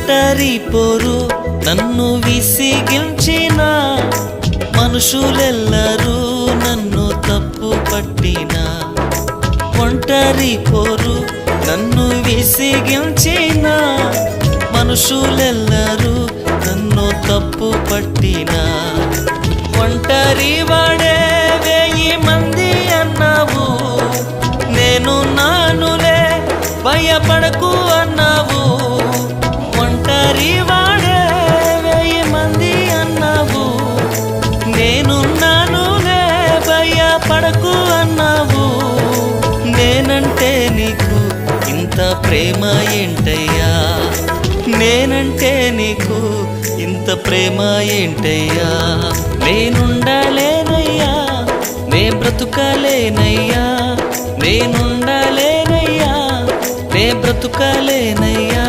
ఒంటరి పోరు నన్ను విసిగించిన మనుషులెల్లరూ నన్ను తప్పు పట్టిన ఒంటరి పోరు నన్ను విసిగించిన మనుషులెల్లరూ నన్ను తప్పు పట్టిన ఒంటరి వాడే 1000 మంది అన్నావు నేను నానులే భయపడకు అన్నావు ఒంటరి వాడే 1000 మంది అన్నావు నేను నానులే భయపడకు అన్నావు నేనంటే నీకు ఇంత ప్రేమ ఏంటయ్యా నేనంటే నీకు ఇంత ప్రేమ ఏంటయ్యా నేనుండలేనయ్యా నే బ్రతుకలేనయ్యా నేనుండలేనయ్యా నే బ్రతుకలేనయ్యా